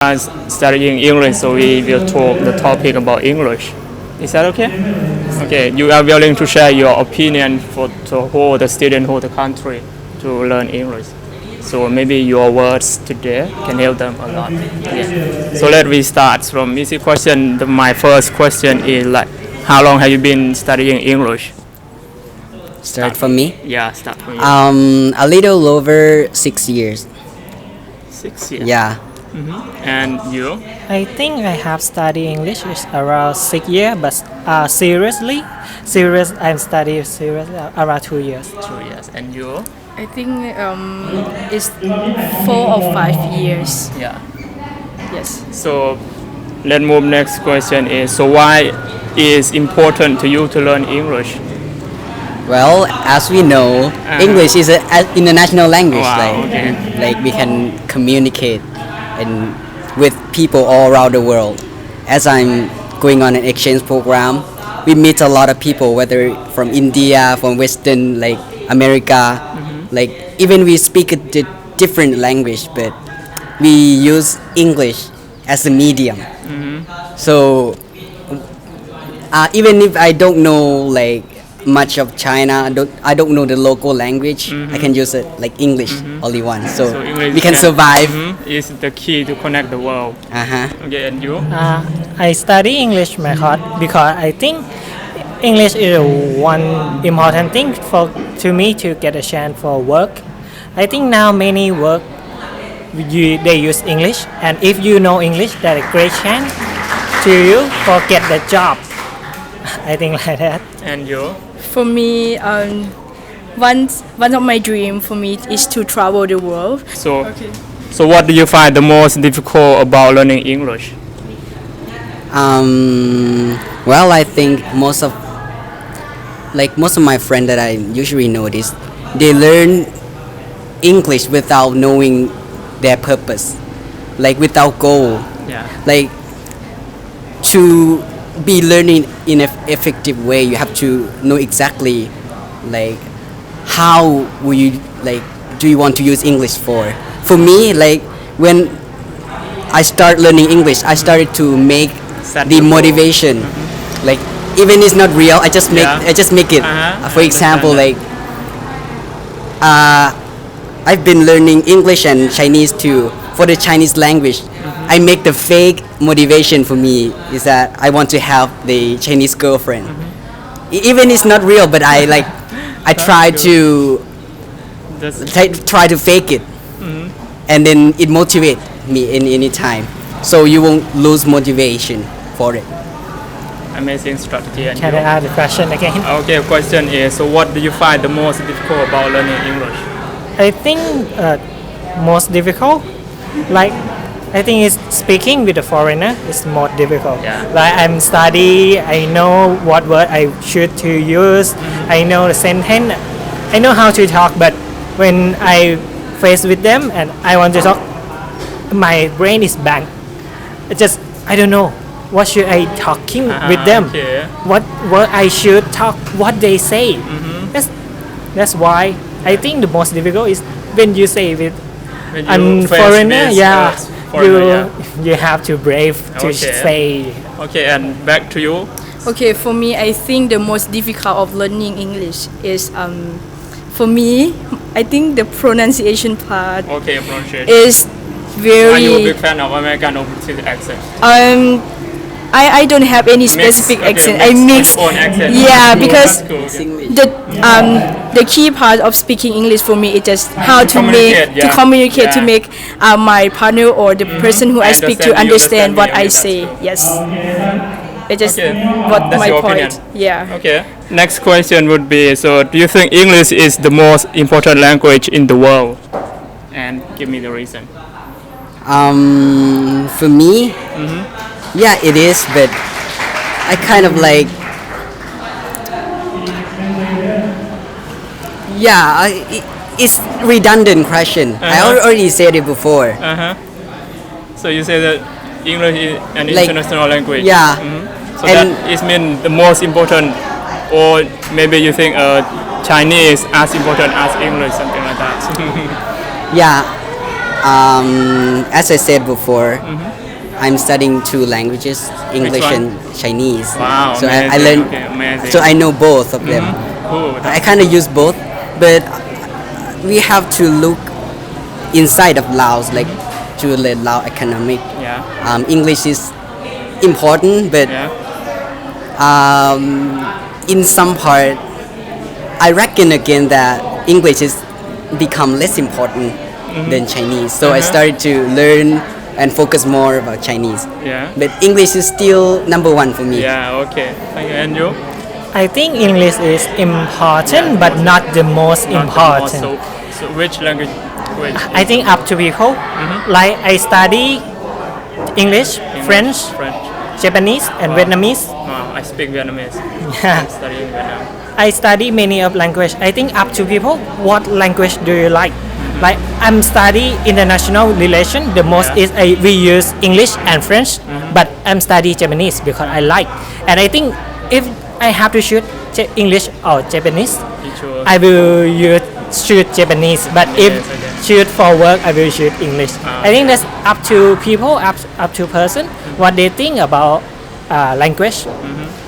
studying English, so we will talk the topic about English. Is that okay? Okay, you are willing to share your opinion for the whole the student whole the country to learn English. So maybe your words today can help them a lot. Yeah. So let me start from easy question. My first question is like, how long have you been studying English? Start from me? Yeah, start from you. A little over 6 years. 6 years. Yeah. And you? I think I have studied English is around 6 years, but seriously, I'm studying seriously around 2 years. 2 years. And you? I think it's 4 or 5 years. Yeah. Yes. So let's move next question is, so why is important to you to learn English? Well, as we know, English is an international language. Wow, okay. Like we can communicate and with people all around the world. As I'm going on an exchange program, we meet a lot of people, whether from India, from Western, like America. Like even we speak a different language, but we use English as a medium. So even if I don't know like much of China, I don't know the local language, I can use it like English only one. So English we can survive. Is the key to connect the world. Okay, and you? I study English method because I think English is one important thing to me to get a chance for work. I think now many work they use English, and if you know English, that's a great chance to you for get the job. I think like that. And you? For me, one of my dreams for me is to travel the world. So what do you find the most difficult about learning English? Well, I think most of my friends that I usually notice, they learn English without knowing their purpose, like without goal. Yeah. Like to be learning in an effective way, you have to know exactly like how will you like do you want to use English for. For me, like when I start learning English, I started to make the motivation. Like even it's not real, I just make it. For example, like I've been learning English and Chinese too. For the Chinese language, I make the fake motivation for me is that I want to have the Chinese girlfriend. Even it's not real, but I try to fake it, and then it motivates me in any time. So you won't lose motivation for it. Amazing strategy. And Can you? I ask the question again? Okay, question is, so what do you find the most difficult about learning English? I think most difficult, like I think is speaking with a foreigner is more difficult. Yeah. Like I'm study, I know what word I should to use, I know the sentence, I know how to talk, but when I face with them and I want to talk, my brain is blank. I don't know what should I talking with them. Okay. What I should talk, what they say. That's why I think the most difficult is when you say with When you face foreigner, with you have to brave to Okay. say. Okay, and back to you. Okay, for me, I think the most difficult of learning English is for me, I think the pronunciation part Okay, pronunciation. is Are you a very. big fan of American or British accent? I don't have any specific accent. I mix. Own accent. Yeah, Cool, because that's cool. the key part of speaking English for me is just how to Communicate, to yeah. make my partner or the person who I speak to understand what I that's say. cool. Yes. It's just Okay, what that's my your point. opinion. Yeah. Okay. Next question would be, so do you think English is the most important language in the world? And give me the reason. For me, yeah, it is, but I kind of like, it's redundant question. I already said it before. So you say that English is an Like, international language. yeah. So And- that is mean the most important, or maybe you think Chinese as important as English, something like that. Yeah, As I said before, I'm studying two languages, English one? and Chinese. Wow, So I amazing. learned, Okay, amazing. so I know both of them. Cool. I kind of use both, but we have to look inside of Laos, like to the Lao economic. Yeah. English is important, but Yeah. In some part, I reckon again that English is become less important than Chinese. So I started to learn and focus more about Chinese. Yeah. But English is still number one for me. Yeah. Okay. Thank you. And you? I think English is important but not the most Not important. the most, so which language? Which? I think up to people. Like I study English, French, Japanese and Vietnamese. Wow, I speak Vietnamese. Yeah. I'm studying Vietnam. I study many of language. I think up to people, what language do you like? Like I'm study international relation. The most Yeah. is we use English and French, but I'm study Japanese because I like. And I think if I have to choose English or Japanese, You choose. I will choose Japanese. But if okay. choose for work, I will choose English. I think that's up to people, up to person, what they think about language.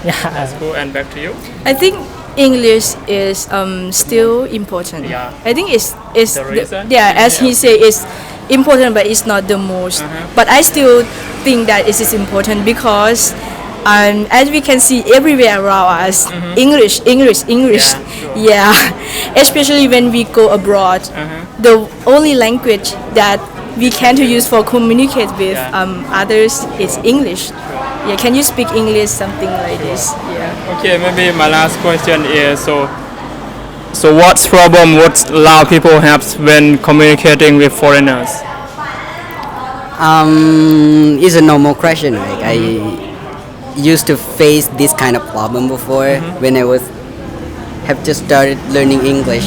Yeah. Cool. And back to you. I think English is still important. Yeah. I think it's The reason? as he say, it's important, but it's not the most. But I still think that it is important because as we can see everywhere around us, English. Yeah, sure. Yeah. Especially when we go abroad, the only language that we can to use for communicate with others is English. Yeah, can you speak English, something like this? Yeah. Okay, maybe my last question is so what problem would Lao people have when communicating with foreigners? It's a normal question. Like I used to face this kind of problem before when I have just started learning English.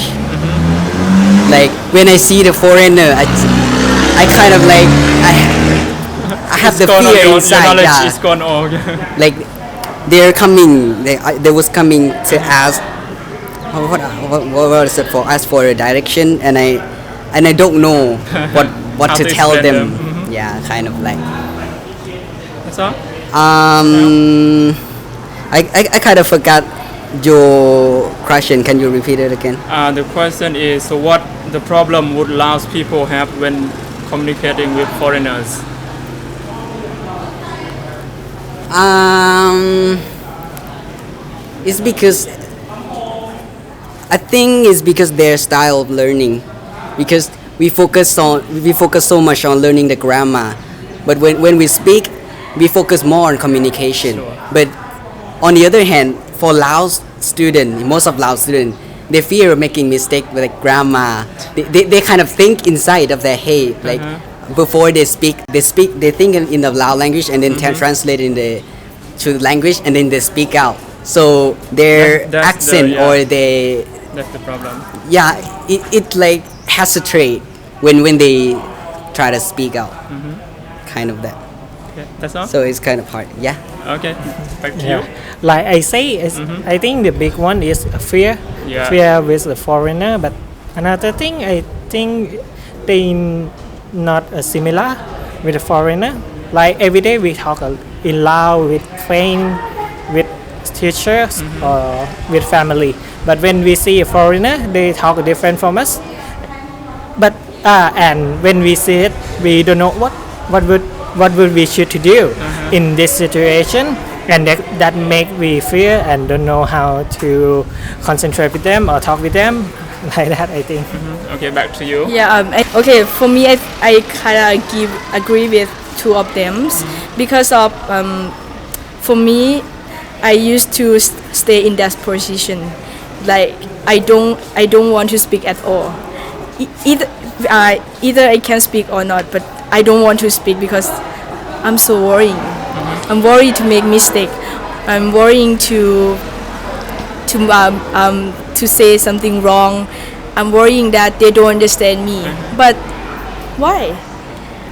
Like when I see the foreigner, I kind of like I have the fear Your inside. knowledge Yeah. is gone all. Like they're coming, they was coming to ask what was it for, ask for a direction, and I don't know what How to to tell explain them. them. Yeah, kind of like That's all? I kind of forgot your question. Can you repeat it again? The question is so what the problem would Laos people have when communicating with foreigners? It's because I think it's because their style of learning, because we focus so much on learning the grammar, but when we speak, we focus more on communication. Sure. But on the other hand, for Laos student, most of Laos student, they fear of making mistake with like grammar. They kind of think inside of their head, like before they think in the Lao language and then translate in to the language and then they speak out. So their That's accent the- yeah. or they That's the problem. it like hesitate when they try to speak out. Kind of that. Okay, that's all? So it's kind of hard. Yeah. Okay, back to Yeah. you. Like I say, I think the big one is fear. Yeah. Fear with the foreigner. But another thing, I think they not similar with the foreigner. Like every day we talk in Lao with friends, with teachers, or with family. But when we see a foreigner, they talk different from us. But and when we see it, we don't know what would we should to do in this situation, and that make we fear and don't know how to concentrate with them or talk with them like that. I think. Okay, back to you. Yeah. Okay. For me, I kind of agree with two of them because of for me, I used to stay in that position. Like I don't want to speak at all. Either I can speak or not, but I don't want to speak because I'm so worrying. I'm worried to make mistake. I'm worrying to say something wrong. I'm worrying that they don't understand me. But why?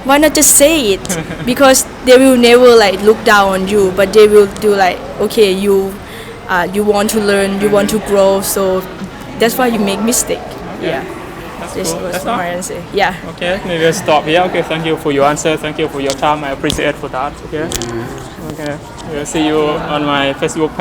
Why not just say it? Because they will never like look down on you, but they will do like, okay, you want to learn, you want to grow, so that's why you make mistake. Yeah. That's This cool. was That's my all. answer. Yeah. Okay, maybe we'll stop here. Okay, thank you for your answer. Thank you for your time. I appreciate for that. Okay. Okay. We'll see you on my Facebook page.